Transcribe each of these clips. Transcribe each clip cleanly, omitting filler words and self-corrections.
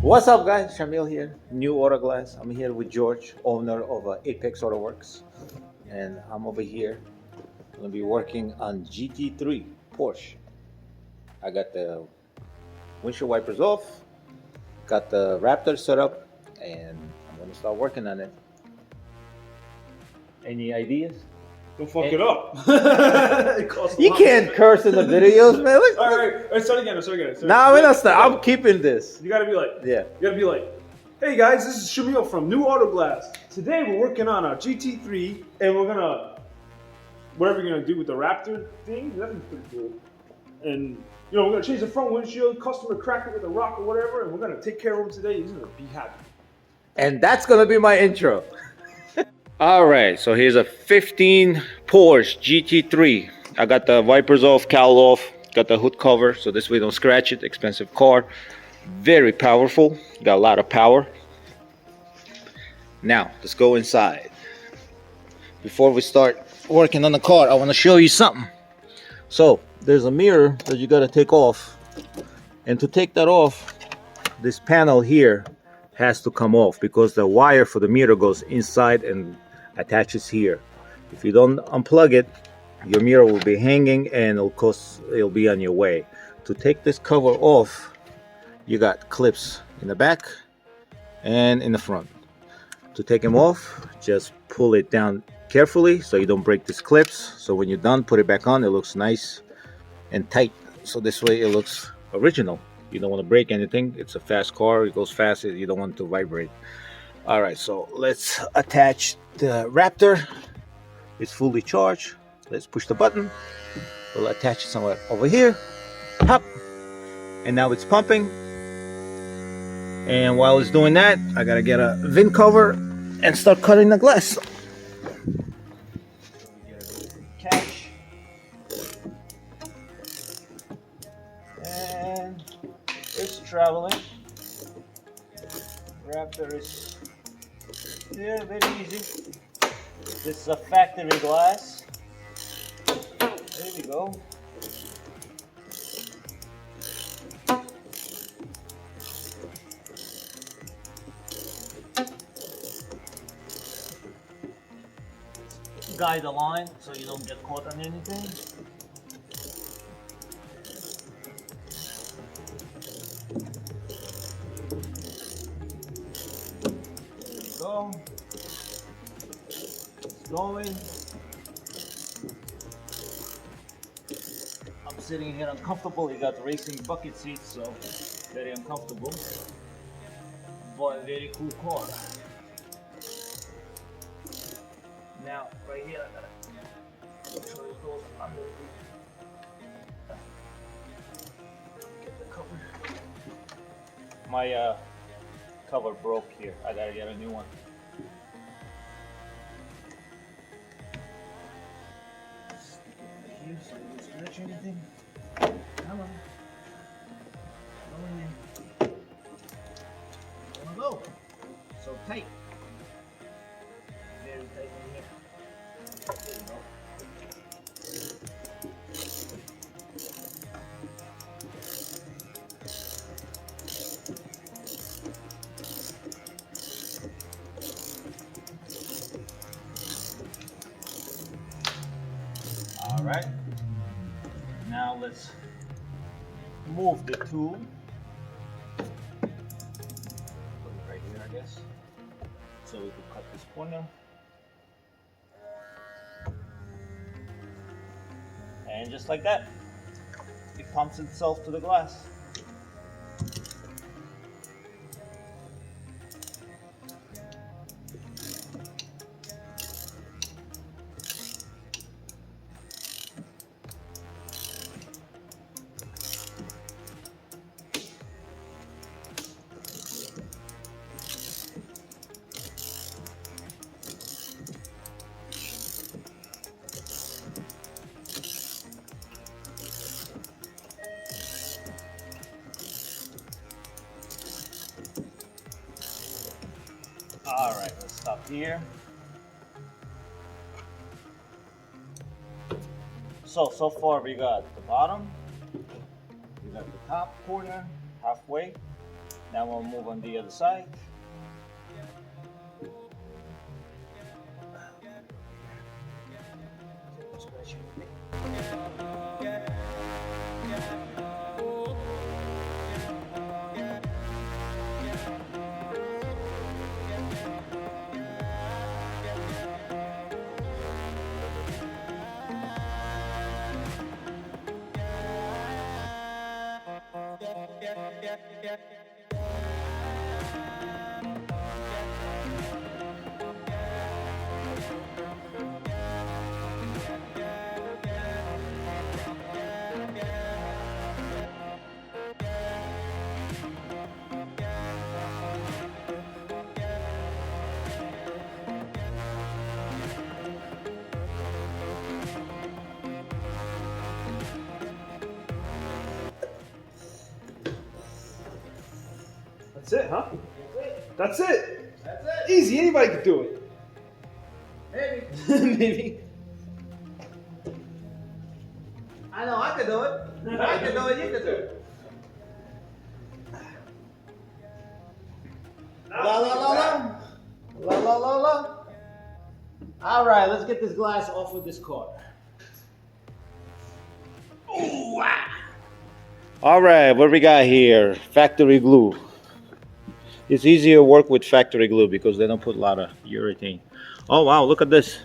What's up, guys? Shamil here, New Auto Glass. I'm here with George, owner of Apex Auto Works, and I'm over here. I'm gonna be working on GT3 Porsche. I got the windshield wipers off, got the Raptor set up, and I'm gonna start working on it. Any ideas? Don't fuck it up. It costs a You lot. can't curse in the videos, man. Look, All right, start again. nah, we're not start. I'm keeping this. You gotta be like, Yeah. hey guys, this is Shamil from New Auto Glass. Today we're working on our GT3, and we're gonna, whatever you're gonna do with the Raptor thing, that's pretty cool. And we're gonna change the front windshield, customer crack it with a rock or whatever, and we're gonna take care of him today. He's gonna be happy. And that's gonna be my intro. All right, so here's a 15 Porsche GT3. I got the wipers off, cowl off, got the hood cover, so this way don't scratch it. Expensive car, very powerful, got a lot of power. Now, let's go inside. Before we start working on the car, I want to show you something. So, there's a mirror that you got to take off. And to take that off, this panel here has to come off because the wire for the mirror goes inside and attaches here. If you don't unplug it, your mirror will be hanging and it'll be on your way. To take this cover off, you got clips in the back and in the front. To take them off, just pull it down carefully so you don't break these clips. So when you're done, put it back on. It looks nice and tight. So this way it looks original. You don't want to break anything. It's a fast car. It goes fast. You don't want it to vibrate. All right, so let's attach the Raptor. It's fully charged. Let's push the button. We'll attach it somewhere over here. Hop. And now it's pumping. And while it's doing that, I gotta get a VIN cover and start cutting the glass. Catch. And it's traveling. Raptor is there, very easy. This is a factory glass. There we go. Guide the line so you don't get caught on anything. There we go. It's going. I'm sitting here uncomfortable. You got racing bucket seats, so very uncomfortable. But a very cool car. Now, right here, I gotta make sure it goes under. Get the cover. My cover broke here. I gotta get a new one. Stick it right here so you don't scratch anything. Come on. Go in there. Wanna go? So tight. Very tight in here. There you go. All right. Now let's move the tool. Put it right here, I guess. So we can cut this corner. And just like that, it pumps itself to the glass. All right, let's stop here. So far we got the bottom, we got the top corner, halfway, Now we'll move on the other side. That's it, huh? That's it. That's it. Easy. Anybody can do it. Maybe. Maybe. I know I can do it. I can do it. You can do it. La la la la. La la la la. All right, let's get this glass off of this car. Ooh, ah. All right, what we got here? Factory glue. It's easier to work with factory glue because they don't put a lot of urethane. Oh wow, look at this.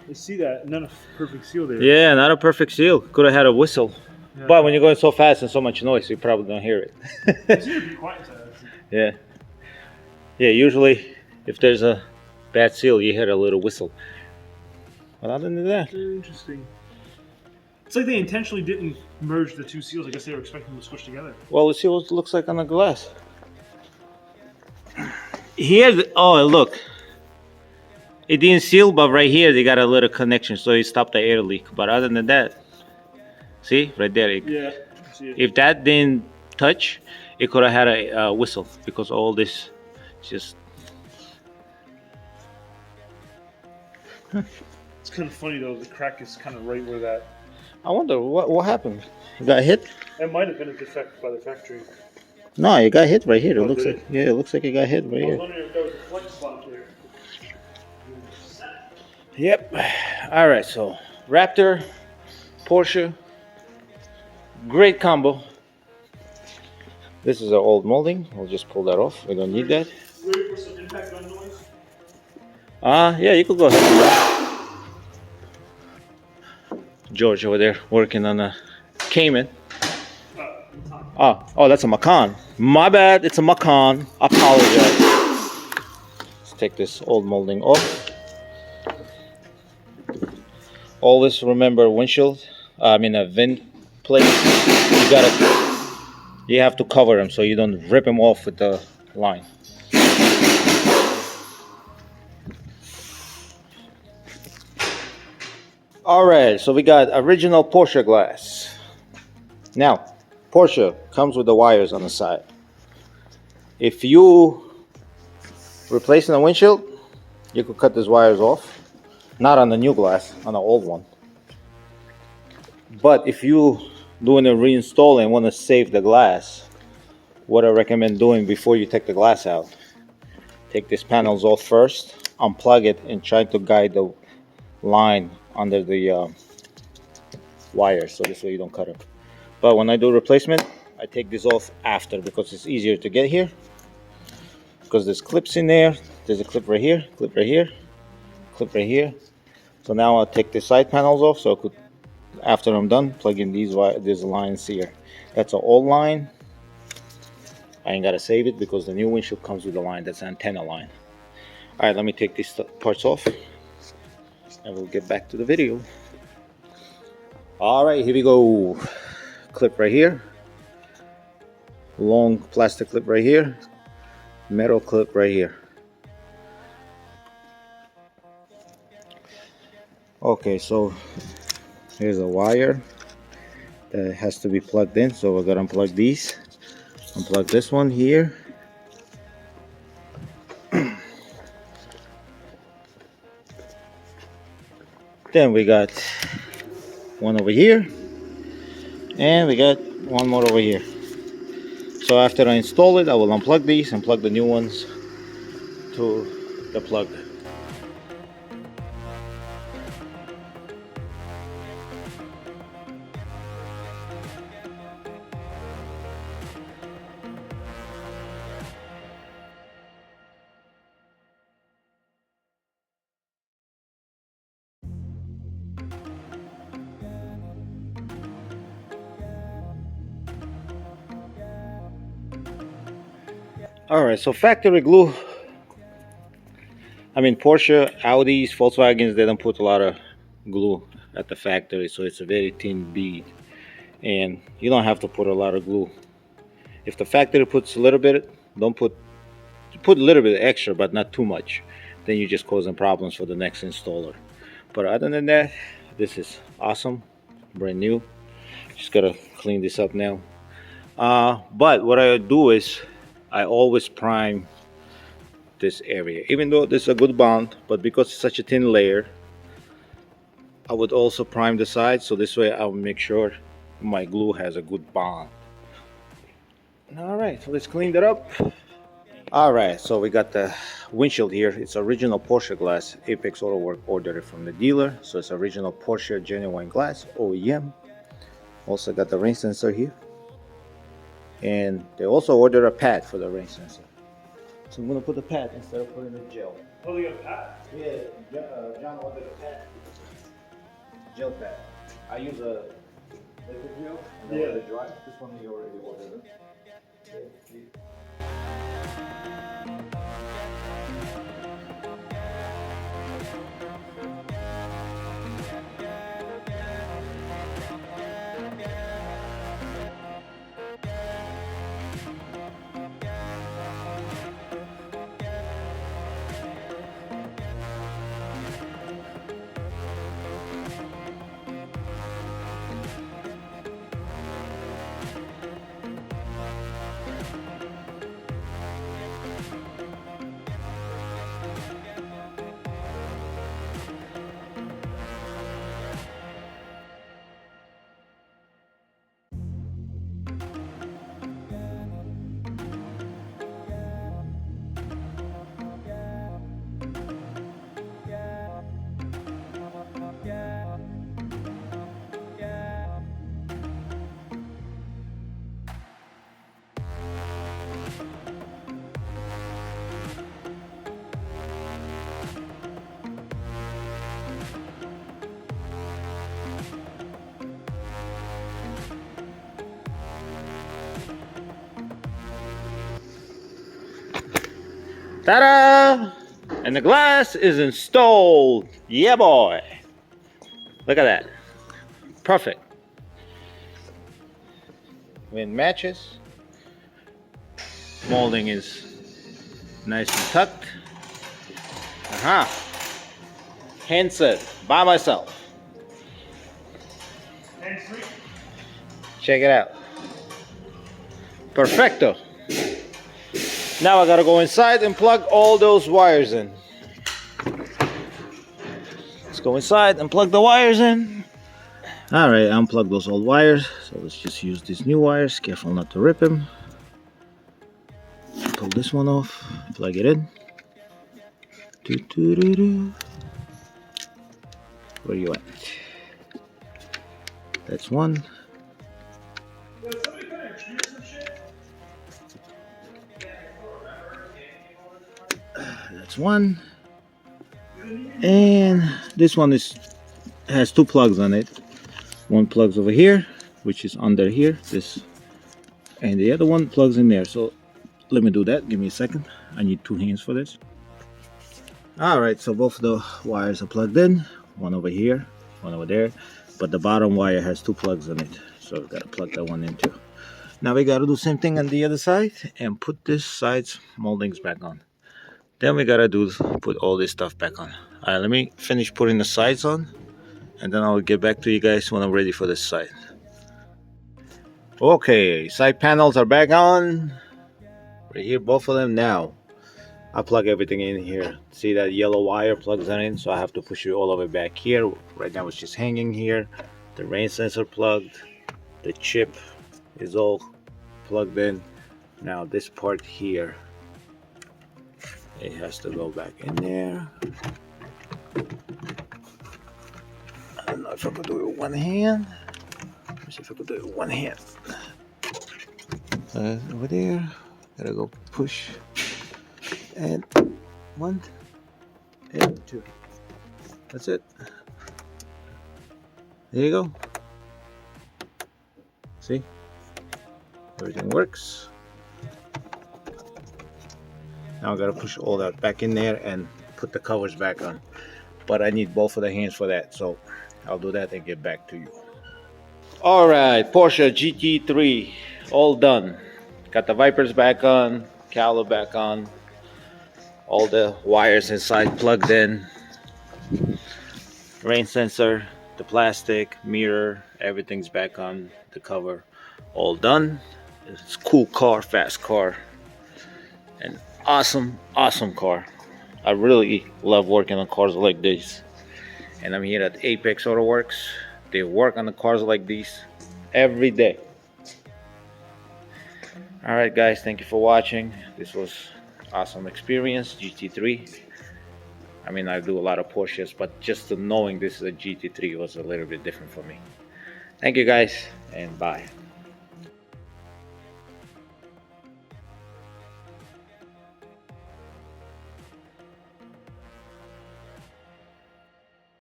You see that? Not a perfect seal there. Yeah, not a perfect seal. Could have had a whistle. Yeah. But when you're going so fast and so much noise, you probably don't hear it. It's gonna be quiet. Yeah. Yeah, usually if there's a bad seal, you hear a little whistle. But other than that, Very interesting. It's like they intentionally didn't merge the two seals. I guess they were expecting them to squish together. well, let's see what it looks like on the glass. Here, oh look, it didn't seal, but right here they got a little connection, so it stopped the air leak. But other than that, see right there. Yeah. I see it. If that didn't touch, it could have had a whistle because all this just. It's kind of funny though. The crack is kind of right where that. I wonder what happened. You got hit? That might have been a defect by the factory. No, you got hit right here. It Oh, looks did like it looks like you got hit right I was here. wondering if there was a flex spot there. Yep. All right. So Raptor, Porsche, great combo. This is our old molding. We'll just pull that off. We don't need that. Ready for some impact gun noise? Yeah, you could go ahead. George over there working on a Cayman. Oh, that's a Macan. My bad, it's a Macan. Apologize. Let's take this old molding off. Always remember windshield. Vent plates. You have to cover them so you don't rip them off with the line. All right, so we got original Porsche glass. Now, Porsche comes with the wires on the side. If you replacing the windshield, you could cut these wires off. Not on the new glass, on the old one. But if you doing a reinstall and want to save the glass, what I recommend doing before you take the glass out, take these panels off first, unplug it, and try to guide the line under the wires, so this way you don't cut it. But when I do replacement, I take this off after because it's easier to get here. Because there's clips in there. There's a clip right here, clip right here, clip right here. So now I'll take the side panels off, so I could, after I'm done, plug in these lines here. That's an old line. I ain't gotta save it because the new windshield comes with a line. That's an antenna line. All right, let me take these parts off, and we'll get back to the video. All right, here we go. Clip right here. Long plastic clip right here. Metal clip right here. Okay, so here's a wire that has to be plugged in, so we're gonna unplug these. Unplug this one here. Then we got one over here, and we got one more over here. So after I install it, I will unplug these and plug the new ones to the plug. Alright, so factory glue. I mean, Porsche, Audis, Volkswagens, they don't put a lot of glue at the factory, so it's a very thin bead. And you don't have to put a lot of glue. If the factory puts a little bit, don't put a little bit extra, but not too much. Then you're just causing problems for the next installer. But other than that, this is awesome, brand new. Just gotta clean this up now. But what I do is I always prime this area, even though this is a good bond, but because it's such a thin layer, I would also prime the sides, so this way I'll make sure my glue has a good bond. All right, so let's clean that up. All right, so we got the windshield here. It's original Porsche glass. Apex Auto Work ordered it from the dealer, so it's original Porsche genuine glass, OEM. Also got the rain sensor here, and they also ordered a pad for the rain sensor. So I'm gonna put the pad instead of putting the gel. Oh, they got a pad? Yeah, John ordered a pad, gel pad. I use a liquid gel and then let it dry. This one he already ordered it. Ta-da! And the glass is installed. Yeah, boy. Look at that. Perfect. When it matches, molding is nice and tucked. Handset by myself. Hands-free? Check it out. Perfecto. Now I gotta go inside and plug all those wires in. Let's go inside and plug the wires in. Alright, unplug those old wires. So let's just use these new wires. Careful not to rip them. Pull this one off. Plug it in. Where you at? That's one. That's one. And this one has two plugs on it. One plugs over here, which is under here, this, and the other one plugs in there. So let me do that. Give me a second. I need two hands for this. Alright, so both of the wires are plugged in. One over here, one over there. But the bottom wire has two plugs in it. So we've got to plug that one in too. Now we got to do the same thing on the other side and put this side's moldings back on. Then we got to put all this stuff back on. Alright, let me finish putting the sides on, and then I'll get back to you guys when I'm ready for this side. Okay, side panels are back on. Right here, both of them now. I plug everything in here. See that yellow wire plugs that in, so I have to push it all the way back here. Right now it's just hanging here. The rain sensor plugged. The chip is all plugged in. Now this part here, it has to go back in there. I don't know if I could do it with one hand. Let me see if I could do it with one hand. Over there, gotta go push. And 1 and 2. That's it. There you go. See? Everything works. Now I gotta push all that back in there and put the covers back on. But I need both of the hands for that, so I'll do that and get back to you. Alright, Porsche GT3, all done. Got the wipers back on, cowler back on, all the wires inside plugged in, rain sensor, the plastic, mirror, everything's back on, the cover, all done. It's a cool car, fast car, an awesome car. I really love working on cars like this, and I'm here at Apex Auto Works. They work on the cars like these every day. Alright guys, thank you for watching. This was awesome experience, GT3. I mean, I do a lot of Porsches, but just knowing this is a GT3 was a little bit different for me. Thank you guys, and bye.